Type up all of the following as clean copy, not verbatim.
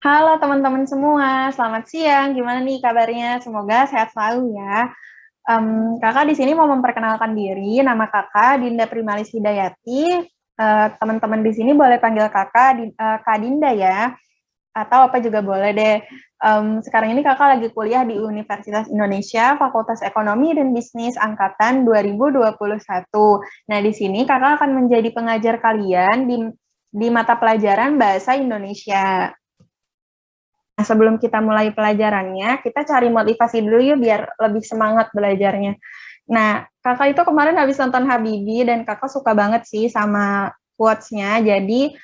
Halo teman-teman semua, selamat siang. Gimana nih kabarnya? Semoga sehat selalu ya. Kakak di sini mau memperkenalkan diri. Nama kakak Dinda Primalis Hidayati. Teman-teman di sini boleh panggil kakak Kak Dinda ya, atau apa juga boleh deh. Sekarang ini kakak lagi kuliah di Universitas Indonesia, Fakultas Ekonomi dan Bisnis Angkatan 2021. Nah, di sini kakak akan menjadi pengajar kalian di mata pelajaran Bahasa Indonesia. Nah, sebelum kita mulai pelajarannya, kita cari motivasi dulu yuk biar lebih semangat belajarnya. Nah, kakak itu kemarin habis nonton Habibie dan kakak suka banget sih sama quotes-nya. Jadi,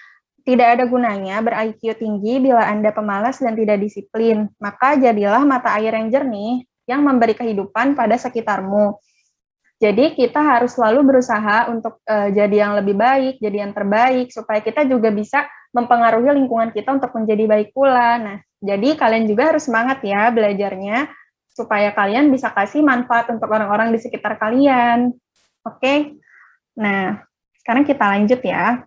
tidak ada gunanya ber-IQ tinggi bila Anda pemalas dan tidak disiplin. Maka jadilah mata air yang jernih yang memberi kehidupan pada sekitarmu. Jadi kita harus selalu berusaha untuk jadi yang lebih baik, jadi yang terbaik, supaya kita juga bisa mempengaruhi lingkungan kita untuk menjadi baik pula. Nah, jadi kalian juga harus semangat ya belajarnya, supaya kalian bisa kasih manfaat untuk orang-orang di sekitar kalian. Oke? Nah, sekarang kita lanjut ya.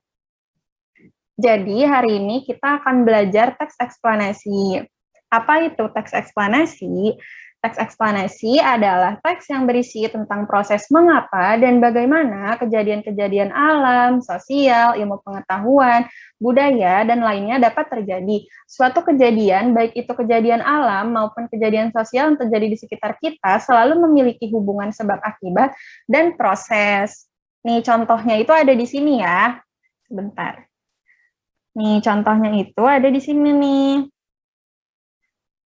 Jadi hari ini kita akan belajar teks eksplanasi. Apa itu teks eksplanasi? Teks eksplanasi adalah teks yang berisi tentang proses mengapa dan bagaimana kejadian-kejadian alam, sosial, ilmu pengetahuan, budaya, dan lainnya dapat terjadi. Suatu kejadian, baik itu kejadian alam maupun kejadian sosial yang terjadi di sekitar kita, selalu memiliki hubungan sebab akibat dan proses. Nih contohnya itu ada di sini ya. Sebentar. Nih, contohnya itu ada di sini nih.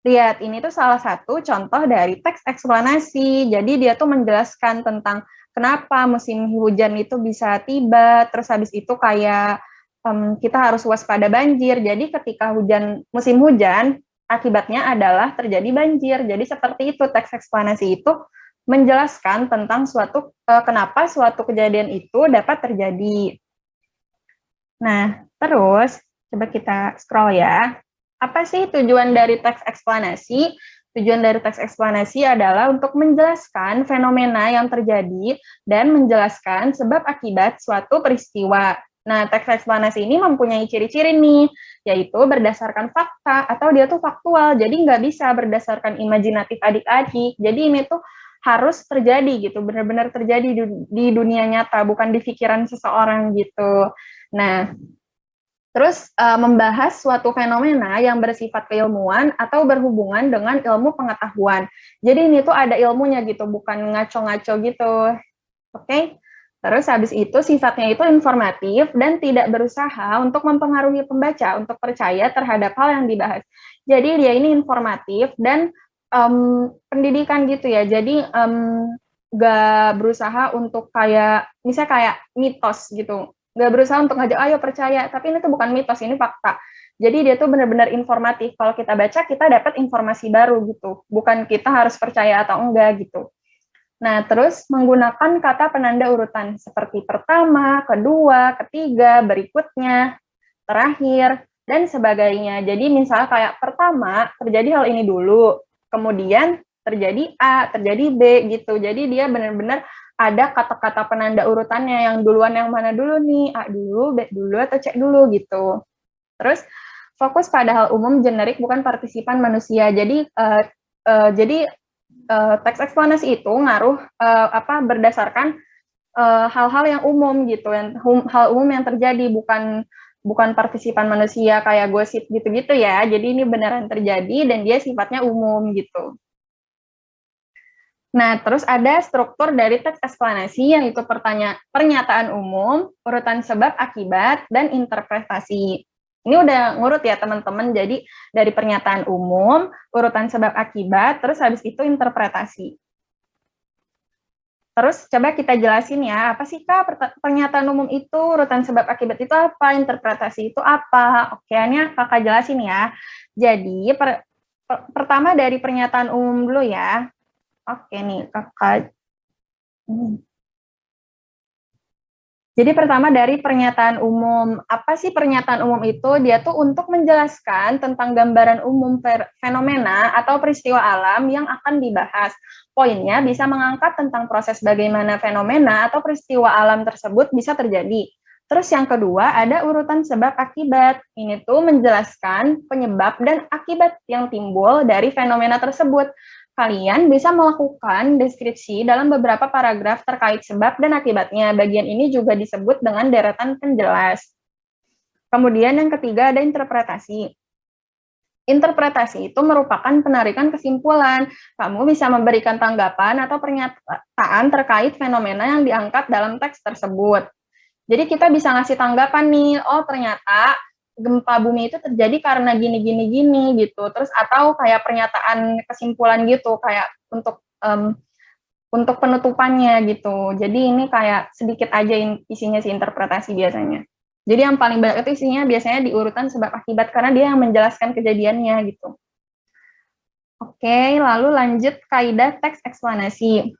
Lihat, ini tuh salah satu contoh dari teks eksplanasi. Jadi dia tuh menjelaskan tentang kenapa musim hujan itu bisa tiba, terus habis itu kayak kita harus waspada banjir. Jadi ketika musim hujan, akibatnya adalah terjadi banjir. Jadi seperti itu teks eksplanasi itu menjelaskan tentang kenapa suatu kejadian itu dapat terjadi. Nah, terus coba kita scroll ya. Apa sih tujuan dari teks eksplanasi? Tujuan dari teks eksplanasi adalah untuk menjelaskan fenomena yang terjadi dan menjelaskan sebab akibat suatu peristiwa. Nah, teks eksplanasi ini mempunyai ciri-ciri nih, yaitu berdasarkan fakta atau dia tuh faktual, jadi nggak bisa berdasarkan imajinatif adik-adik. Jadi ini tuh harus terjadi gitu, benar-benar terjadi di dunia nyata, bukan di pikiran seseorang gitu. Nah, terus membahas suatu fenomena yang bersifat keilmuan atau berhubungan dengan ilmu pengetahuan. Jadi ini tuh ada ilmunya gitu, bukan ngaco-ngaco gitu. Oke? Terus habis itu sifatnya itu informatif dan tidak berusaha untuk mempengaruhi pembaca untuk percaya terhadap hal yang dibahas. Jadi dia ini informatif dan pendidikan gitu ya. Jadi gak berusaha untuk kayak misalnya kayak mitos gitu, nggak berusaha untuk ngajak ayo percaya, tapi ini tuh bukan mitos, ini fakta. Jadi dia tuh benar-benar informatif. Kalau kita baca, kita dapat informasi baru gitu. Bukan kita harus percaya atau enggak gitu. Nah, terus menggunakan kata penanda urutan seperti pertama, kedua, ketiga, berikutnya, terakhir, dan sebagainya. Jadi misal kayak pertama terjadi hal ini dulu, kemudian terjadi A, terjadi B gitu. Jadi dia benar-benar ada kata-kata penanda urutannya, yang duluan yang mana dulu nih, A dulu, B dulu, atau C dulu gitu. Terus fokus pada hal umum generik bukan partisipan manusia. Jadi teks eksplanasi itu ngaruh berdasarkan hal-hal yang umum gitu, hal umum yang terjadi, bukan partisipan manusia kayak gosip gitu-gitu ya. Jadi ini beneran terjadi dan dia sifatnya umum gitu. Nah, terus ada struktur dari teks eksplanasi, yaitu pernyataan umum, urutan sebab akibat, dan interpretasi. Ini udah ngurut ya teman-teman, jadi dari pernyataan umum, urutan sebab akibat, terus habis itu interpretasi. Terus coba kita jelasin ya, apa sih Kak pernyataan umum itu, urutan sebab akibat itu apa, interpretasi itu apa. Oke, ini Kakak jelasin ya. Jadi pertama dari pernyataan umum dulu ya. Oke nih, Kakak. Jadi pertama dari pernyataan umum. Apa sih pernyataan umum itu? Dia tuh untuk menjelaskan tentang gambaran umum fenomena atau peristiwa alam yang akan dibahas. Poinnya bisa mengangkat tentang proses bagaimana fenomena atau peristiwa alam tersebut bisa terjadi. Terus yang kedua ada urutan sebab akibat. Ini tuh menjelaskan penyebab dan akibat yang timbul dari fenomena tersebut. Kalian bisa melakukan deskripsi dalam beberapa paragraf terkait sebab dan akibatnya. Bagian ini juga disebut dengan deretan penjelas. Kemudian yang ketiga ada interpretasi. Interpretasi itu merupakan penarikan kesimpulan. Kamu bisa memberikan tanggapan atau pernyataan terkait fenomena yang diangkat dalam teks tersebut. Jadi kita bisa ngasih tanggapan nih, oh ternyata gempa bumi itu terjadi karena gini gitu. Terus atau kayak pernyataan kesimpulan gitu, kayak untuk penutupannya gitu. Jadi ini kayak sedikit aja isinya si interpretasi biasanya. Jadi yang paling banyak itu isinya biasanya di urutan sebab akibat karena dia yang menjelaskan kejadiannya gitu. Oke, lalu lanjut kaidah teks eksplanasi.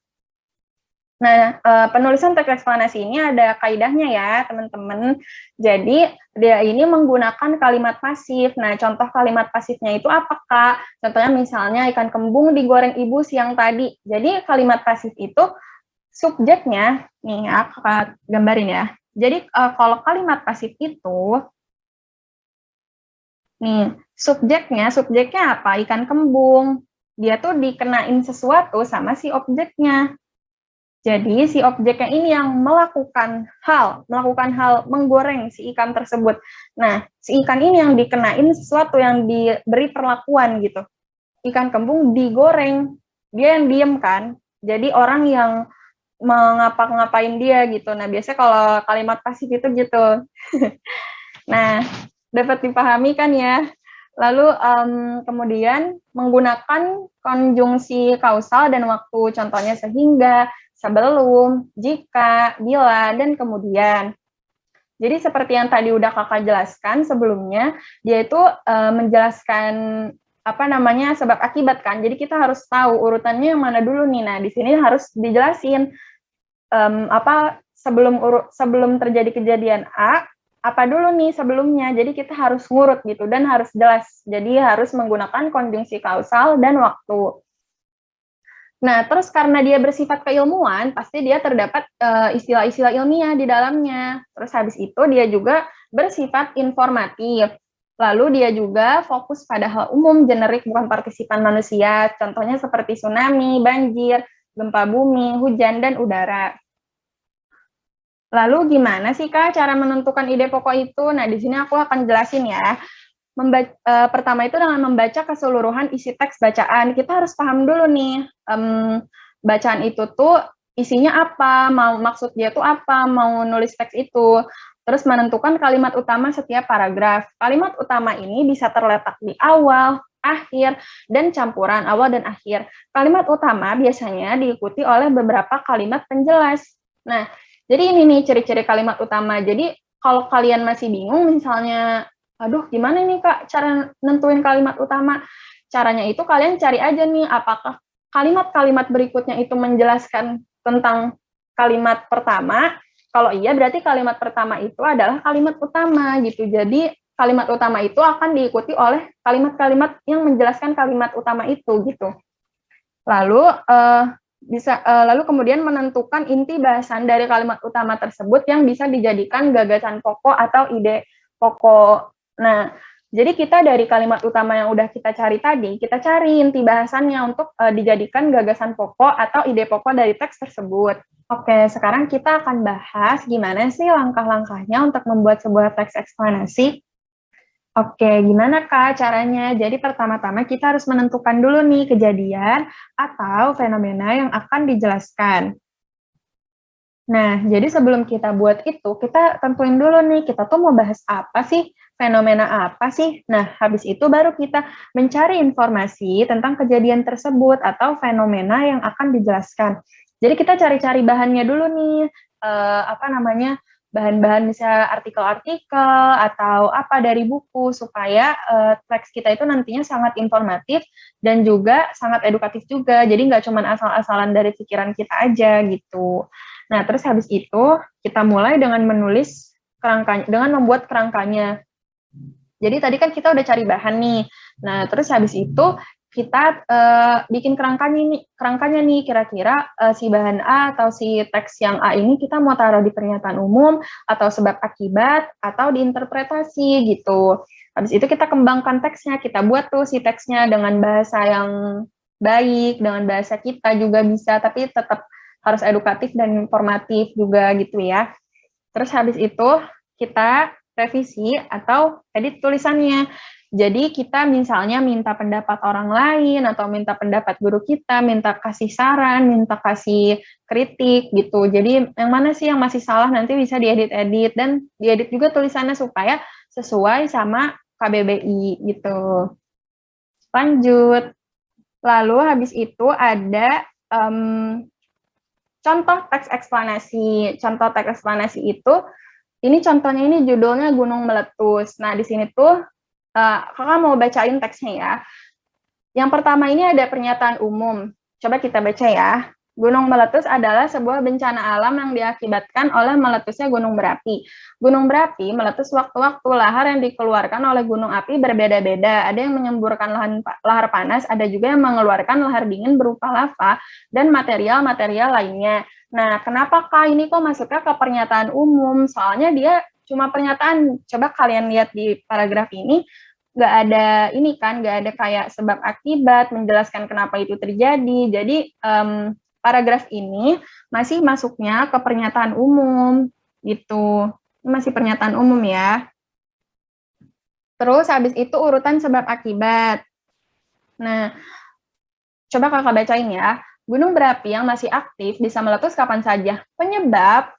Nah, penulisan teks eksplanasi ini ada kaidahnya ya, teman-teman. Jadi, dia ini menggunakan kalimat pasif. Nah, contoh kalimat pasifnya itu apa, Kak? Contohnya misalnya ikan kembung digoreng ibu siang tadi. Jadi, kalimat pasif itu subjeknya, nih ya, Kakak gambarin ya. Jadi, kalau kalimat pasif itu, nih, subjeknya apa? Ikan kembung. Dia tuh dikenain sesuatu sama si objeknya. Jadi si objeknya ini yang melakukan hal menggoreng si ikan tersebut. Nah, si ikan ini yang dikenain sesuatu yang diberi perlakuan gitu. Ikan kembung digoreng, dia yang diem kan. Jadi orang yang mengapa-ngapain dia gitu. Nah, biasanya kalau kalimat pasif itu gitu. Nah, dapat dipahami kan ya. Lalu kemudian menggunakan konjungsi kausal dan waktu, contohnya sehingga, sebelum, jika, bila, dan kemudian. Jadi seperti yang tadi udah Kakak jelaskan sebelumnya, dia itu menjelaskan sebab akibat kan. Jadi kita harus tahu urutannya yang mana dulu nih. Nah, di sini harus dijelasin sebelum terjadi kejadian A, apa dulu nih sebelumnya. Jadi kita harus ngurut gitu dan harus jelas. Jadi harus menggunakan konjungsi kausal dan waktu. Nah, terus karena dia bersifat keilmuan, pasti dia terdapat istilah-istilah ilmiah di dalamnya. Terus habis itu dia juga bersifat informatif. Lalu dia juga fokus pada hal umum, generik, bukan partisipan manusia. Contohnya seperti tsunami, banjir, gempa bumi, hujan, dan udara. Lalu gimana sih Kak cara menentukan ide pokok itu? Nah, di sini aku akan jelasin ya. Pertama itu dengan membaca keseluruhan isi teks bacaan. Kita harus paham dulu nih, bacaan itu tuh isinya apa, maksud dia tuh apa, mau nulis teks itu. Terus menentukan kalimat utama setiap paragraf. Kalimat utama ini bisa terletak di awal, akhir, dan campuran awal dan akhir. Kalimat utama biasanya diikuti oleh beberapa kalimat penjelas. Nah, jadi ini nih ciri-ciri kalimat utama. Jadi kalau kalian masih bingung misalnya, aduh gimana nih Kak cara nentuin kalimat utama? Caranya itu kalian cari aja nih apakah kalimat-kalimat berikutnya itu menjelaskan tentang kalimat pertama. Kalau iya berarti kalimat pertama itu adalah kalimat utama gitu. Jadi kalimat utama itu akan diikuti oleh kalimat-kalimat yang menjelaskan kalimat utama itu gitu. Lalu kemudian menentukan inti bahasan dari kalimat utama tersebut yang bisa dijadikan gagasan pokok atau ide pokok. Nah, jadi kita dari kalimat utama yang udah kita cari tadi, kita cari inti bahasannya untuk dijadikan gagasan pokok atau ide pokok dari teks tersebut. Oke, sekarang kita akan bahas gimana sih langkah-langkahnya untuk membuat sebuah teks eksplanasi. Oke, gimana Kak caranya? Jadi pertama-tama kita harus menentukan dulu nih kejadian atau fenomena yang akan dijelaskan. Nah, jadi sebelum kita buat itu, kita tentuin dulu nih, kita tuh mau bahas apa sih? Fenomena apa sih? Nah, habis itu baru kita mencari informasi tentang kejadian tersebut atau fenomena yang akan dijelaskan. Jadi kita cari-cari bahannya dulu nih, bahan-bahan misalnya artikel-artikel atau apa dari buku supaya teks kita itu nantinya sangat informatif dan juga sangat edukatif juga. Jadi nggak cuma asal-asalan dari pikiran kita aja gitu. Nah, terus habis itu kita mulai dengan menulis kerangkanya, dengan membuat kerangkanya. Jadi tadi kan kita udah cari bahan nih. Nah, terus habis itu kita bikin kerangkanya nih kira-kira si bahan A atau si teks yang A ini kita mau taruh di pernyataan umum atau sebab akibat atau diinterpretasi gitu. Habis itu kita kembangkan teksnya, kita buat tuh si teksnya dengan bahasa yang baik, dengan bahasa kita juga bisa, tapi tetap harus edukatif dan informatif juga gitu ya. Terus habis itu kita revisi atau edit tulisannya. Jadi kita misalnya minta pendapat orang lain atau minta pendapat guru kita, minta kasih saran, minta kasih kritik gitu. Jadi yang mana sih yang masih salah nanti bisa diedit-edit dan diedit juga tulisannya supaya sesuai sama KBBI gitu. Lanjut. Lalu habis itu ada contoh teks eksplanasi. Contoh teks eksplanasi itu, ini contohnya ini judulnya Gunung Meletus. Nah, di sini tuh kakak mau bacain teksnya ya. Yang pertama ini ada pernyataan umum. Coba kita baca ya. Gunung meletus adalah sebuah bencana alam yang diakibatkan oleh meletusnya gunung berapi. Gunung berapi meletus waktu-waktu lahar yang dikeluarkan oleh gunung api berbeda-beda. Ada yang menyemburkan lahar panas, ada juga yang mengeluarkan lahar dingin berupa lava dan material-material lainnya. Nah, kenapa Kak ini kok masuknya ke pernyataan umum? Soalnya dia cuma pernyataan. Coba kalian lihat di paragraf ini, nggak ada ini kan, nggak ada kayak sebab akibat, menjelaskan kenapa itu terjadi. Jadi, paragraf ini masih masuknya ke pernyataan umum gitu. Ini masih pernyataan umum ya. Terus habis itu urutan sebab akibat. Nah, coba kakak bacain ya. Gunung berapi yang masih aktif bisa meletus kapan saja. Penyebab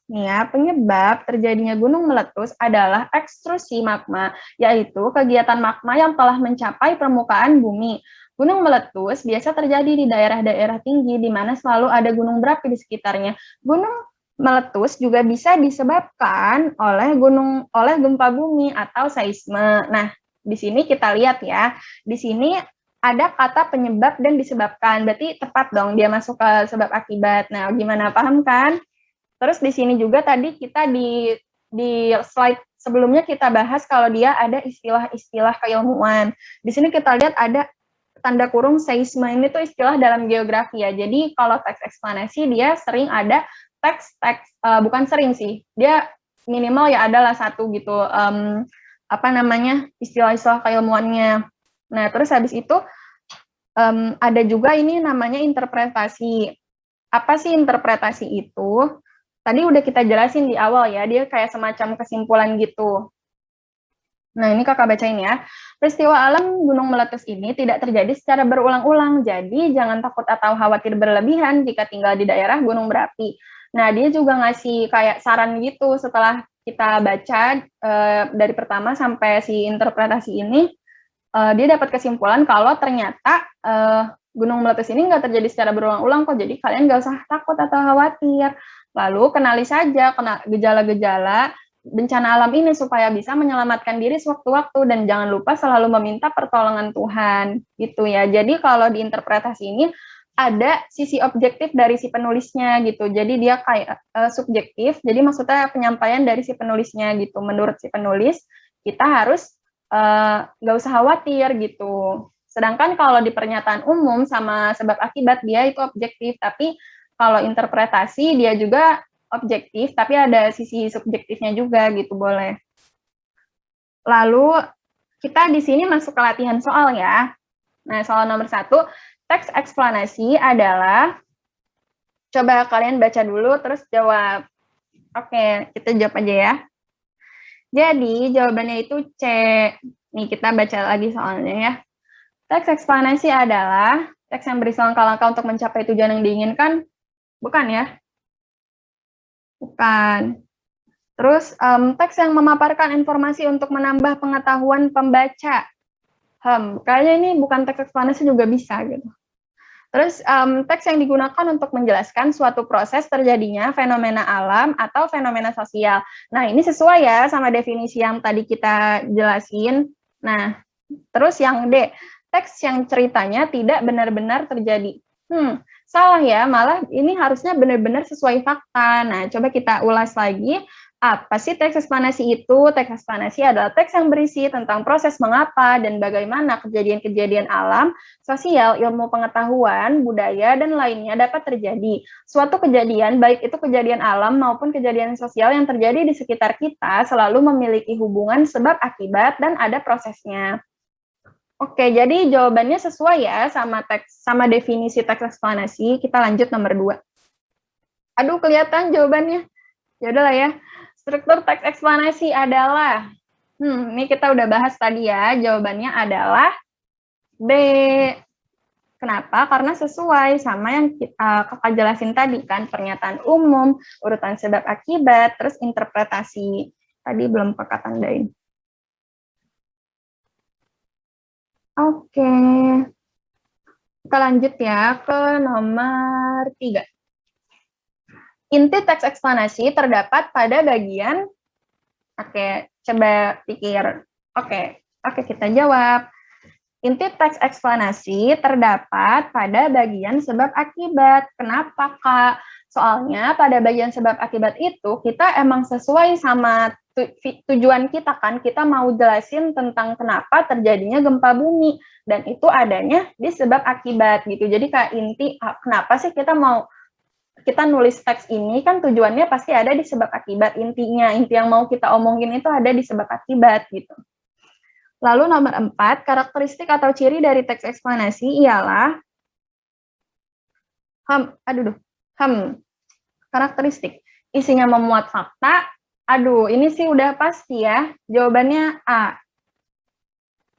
terjadinya gunung meletus adalah ekstrusi magma, yaitu kegiatan magma yang telah mencapai permukaan bumi. Gunung meletus biasa terjadi di daerah-daerah tinggi di mana selalu ada gunung berapi di sekitarnya. Gunung meletus juga bisa disebabkan oleh gempa bumi atau seisme. Nah, di sini kita lihat ya. Di sini ada kata penyebab dan disebabkan, berarti tepat dong dia masuk ke sebab akibat. Nah, gimana, paham kan? Terus di sini juga tadi kita di slide sebelumnya kita bahas kalau dia ada istilah-istilah keilmuan. Di sini kita lihat ada tanda kurung seisme, ini tuh istilah dalam geografi ya. Jadi kalau teks eksplanasi dia sering ada teks bukan sering sih, dia minimal ya adalah satu gitu istilah-istilah keilmuannya. Nah, terus habis itu ada juga ini namanya interpretasi. Apa sih interpretasi itu? Tadi udah kita jelasin di awal ya, dia kayak semacam kesimpulan gitu. Nah, ini kakak bacain ya. Peristiwa alam gunung meletus ini tidak terjadi secara berulang-ulang, jadi jangan takut atau khawatir berlebihan jika tinggal di daerah gunung berapi. Nah, dia juga ngasih kayak saran gitu setelah kita baca dari pertama sampai si interpretasi ini, dia dapat kesimpulan kalau ternyata gunung meletus ini nggak terjadi secara berulang-ulang kok, jadi kalian nggak usah takut atau khawatir. Lalu kenali saja gejala-gejala bencana alam ini supaya bisa menyelamatkan diri sewaktu-waktu dan jangan lupa selalu meminta pertolongan Tuhan gitu ya. Jadi kalau di interpretasi ini ada sisi objektif dari si penulisnya gitu. Jadi dia kayak subjektif. Jadi maksudnya penyampaian dari si penulisnya gitu. Menurut si penulis kita harus nggak usah khawatir gitu. Sedangkan kalau di pernyataan umum sama sebab akibat dia itu objektif, tapi kalau interpretasi dia juga objektif, tapi ada sisi subjektifnya juga gitu, boleh. Lalu kita di sini masuk ke latihan soal ya. Nah, soal nomor 1, teks eksplanasi adalah, coba kalian baca dulu terus jawab. Oke, kita jawab aja ya. Jadi jawabannya itu C. Nih kita baca lagi soalnya ya. Teks eksplanasi adalah teks yang berisi langkah-langkah untuk mencapai tujuan yang diinginkan. Bukan ya? Bukan. Terus teks yang memaparkan informasi untuk menambah pengetahuan pembaca. Kayaknya ini bukan teks eksplanasi juga bisa gitu. Terus teks yang digunakan untuk menjelaskan suatu proses terjadinya fenomena alam atau fenomena sosial. Nah, ini sesuai ya sama definisi yang tadi kita jelasin. Nah, terus yang D, teks yang ceritanya tidak benar-benar terjadi. Salah ya, malah ini harusnya benar-benar sesuai fakta. Nah, coba kita ulas lagi. Apa sih teks eksplanasi itu? Teks eksplanasi adalah teks yang berisi tentang proses mengapa dan bagaimana kejadian-kejadian alam, sosial, ilmu pengetahuan, budaya, dan lainnya dapat terjadi. Suatu kejadian, baik itu kejadian alam maupun kejadian sosial yang terjadi di sekitar kita, selalu memiliki hubungan sebab akibat dan ada prosesnya. Oke, jadi jawabannya sesuai ya sama definisi teks eksplanasi. Kita lanjut nomor 2. Aduh, kelihatan jawabannya. Ya udahlah ya. Struktur teks eksplanasi adalah, ini kita udah bahas tadi ya, jawabannya adalah B. Kenapa? Karena sesuai sama yang kakak jelasin tadi kan, pernyataan umum, urutan sebab akibat, terus interpretasi. Tadi belum kakak tandain. Oke. Kita lanjut ya ke nomor 3. Inti teks eksplanasi terdapat pada bagian, coba pikir. Oke, kita jawab. Inti teks eksplanasi terdapat pada bagian sebab akibat. Kenapa, Kak? Soalnya pada bagian sebab akibat itu kita emang sesuai sama tujuan kita kan. Kita mau jelasin tentang kenapa terjadinya gempa bumi. Dan itu adanya di sebab akibat gitu. Jadi Kak, inti kenapa sih kita nulis teks ini kan tujuannya pasti ada di sebab akibat, inti yang mau kita omongin itu ada di sebab akibat gitu. Lalu nomor 4, karakteristik atau ciri dari teks eksplanasi ialah karakteristik. Isinya memuat fakta. Aduh, ini sih udah pasti ya. Jawabannya A.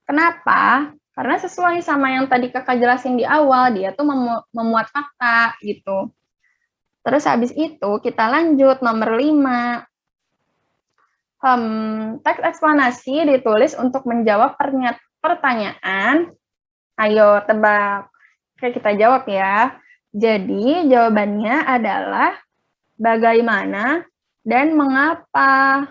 Kenapa? Karena sesuai sama yang tadi kakak jelasin di awal, dia tuh memuat fakta gitu. Terus habis itu kita lanjut nomor 5. Teks eksplanasi ditulis untuk menjawab pertanyaan. Ayo tebak. Oke, kita jawab ya. Jadi jawabannya adalah bagaimana dan mengapa.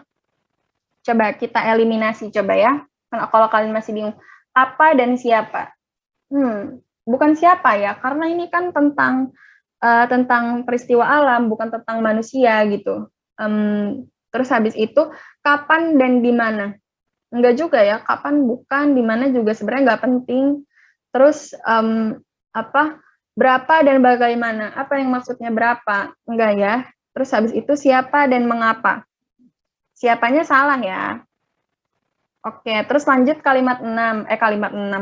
Coba kita eliminasi coba ya. Kalau kalian masih bingung, apa dan siapa? Bukan siapa ya, karena ini kan tentang peristiwa alam, bukan tentang manusia gitu. Terus habis itu, kapan dan di mana? Enggak juga ya, kapan bukan, di mana juga sebenarnya nggak penting. Terus berapa dan bagaimana? Apa yang maksudnya berapa? Enggak ya. Terus habis itu siapa dan mengapa? Siapanya salah ya. Oke, terus lanjut kalimat 6,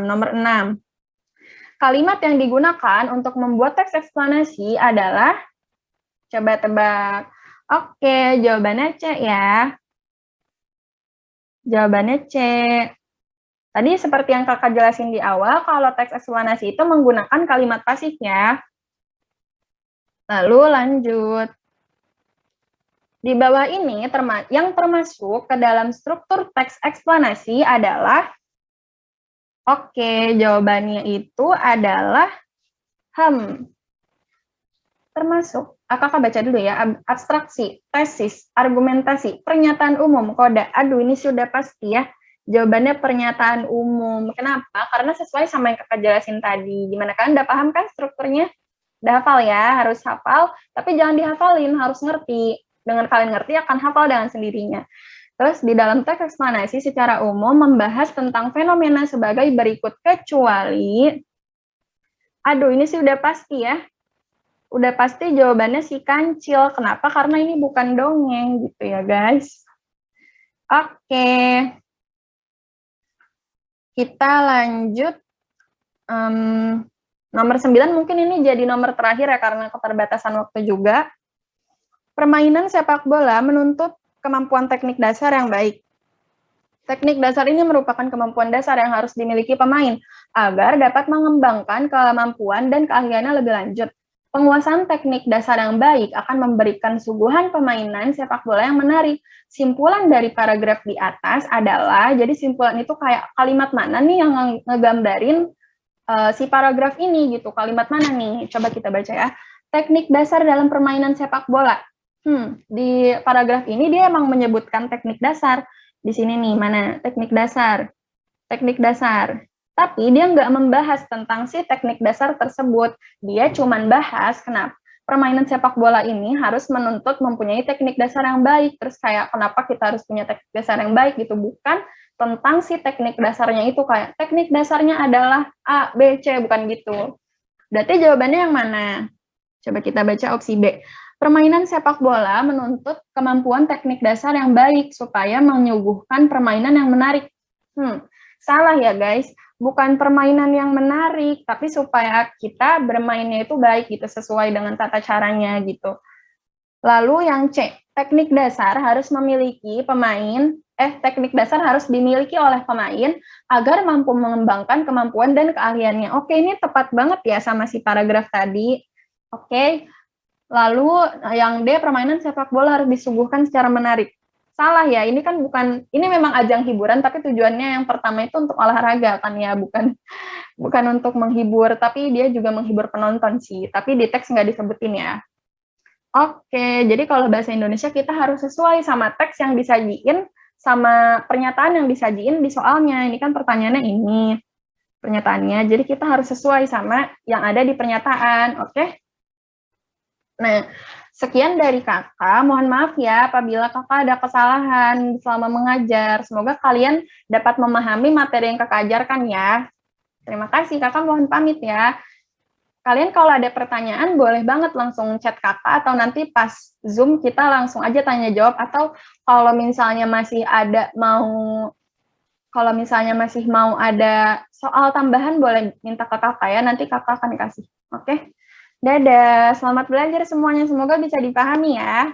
nomor 6. Kalimat yang digunakan untuk membuat teks eksplanasi adalah, coba tebak. Oke, jawabannya C ya. Jawabannya C. Tadi seperti yang kakak jelasin di awal, kalau teks eksplanasi itu menggunakan kalimat pasif ya. Lalu lanjut. Di bawah ini, yang termasuk ke dalam struktur teks eksplanasi adalah, oke, jawabannya itu adalah termasuk. Kakak baca dulu ya, abstraksi, tesis, argumentasi, pernyataan umum, kode. Aduh, ini sudah pasti ya. Jawabannya pernyataan umum. Kenapa? Karena sesuai sama yang kakak jelasin tadi. Gimana kan? Udah paham kan strukturnya? Udah hafal ya, harus hafal. Tapi jangan dihafalin, harus ngerti. Dengan kalian ngerti akan hafal dengan sendirinya. Terus di dalam teks eksplanasi secara umum membahas tentang fenomena sebagai berikut kecuali, aduh ini sih udah pasti ya, udah pasti jawabannya si kancil. Kenapa? Karena ini bukan dongeng gitu ya guys. Oke, kita lanjut. Nomor 9 mungkin ini jadi nomor terakhir ya karena keterbatasan waktu juga. Permainan sepak bola menuntut kemampuan teknik dasar yang baik. Teknik dasar ini merupakan kemampuan dasar yang harus dimiliki pemain agar dapat mengembangkan kemampuan dan keahliannya lebih lanjut. Penguasaan teknik dasar yang baik akan memberikan suguhan permainan sepak bola yang menarik. Simpulan dari paragraf di atas adalah, jadi simpulan itu kayak kalimat mana nih yang ngegambarin si paragraf ini gitu. Kalimat mana nih? Coba kita baca ya. Teknik dasar dalam permainan sepak bola. Di paragraf ini dia emang menyebutkan teknik dasar. Di sini nih, mana teknik dasar. Teknik dasar. Tapi dia nggak membahas tentang si teknik dasar tersebut. Dia cuma bahas permainan sepak bola ini harus menuntut mempunyai teknik dasar yang baik. Terus kayak kenapa kita harus punya teknik dasar yang baik gitu, bukan tentang si teknik dasarnya itu kayak teknik dasarnya adalah A, B, C, bukan gitu. Berarti jawabannya yang mana? Coba kita baca opsi B. Permainan sepak bola menuntut kemampuan teknik dasar yang baik supaya menyuguhkan permainan yang menarik. Salah ya guys, bukan permainan yang menarik, tapi supaya kita bermainnya itu baik gitu, sesuai dengan tata caranya gitu. Lalu yang C, teknik dasar harus dimiliki oleh pemain agar mampu mengembangkan kemampuan dan keahliannya. Oke, ini tepat banget ya sama si paragraf tadi. Oke, lalu yang D, permainan sepak bola harus disuguhkan secara menarik. Salah ya, ini kan ini memang ajang hiburan, tapi tujuannya yang pertama itu untuk olahraga kan ya, bukan untuk menghibur, tapi dia juga menghibur penonton sih, tapi di teks nggak disebutin ya. Oke, jadi kalau bahasa Indonesia kita harus sesuai sama teks yang disajiin, sama pernyataan yang disajiin di soalnya. Ini kan pertanyaannya ini, pernyataannya, jadi kita harus sesuai sama yang ada di pernyataan, oke? Nah, sekian dari kakak, mohon maaf ya apabila kakak ada kesalahan selama mengajar. Semoga kalian dapat memahami materi yang kakak ajarkan ya. Terima kasih, kakak mohon pamit ya. Kalian kalau ada pertanyaan boleh banget langsung chat kakak atau nanti pas Zoom kita langsung aja tanya jawab, atau kalau misalnya masih mau ada soal tambahan boleh minta ke kakak ya, nanti kakak akan kasih. Oke? Dadah, selamat belajar semuanya, semoga bisa dipahami ya.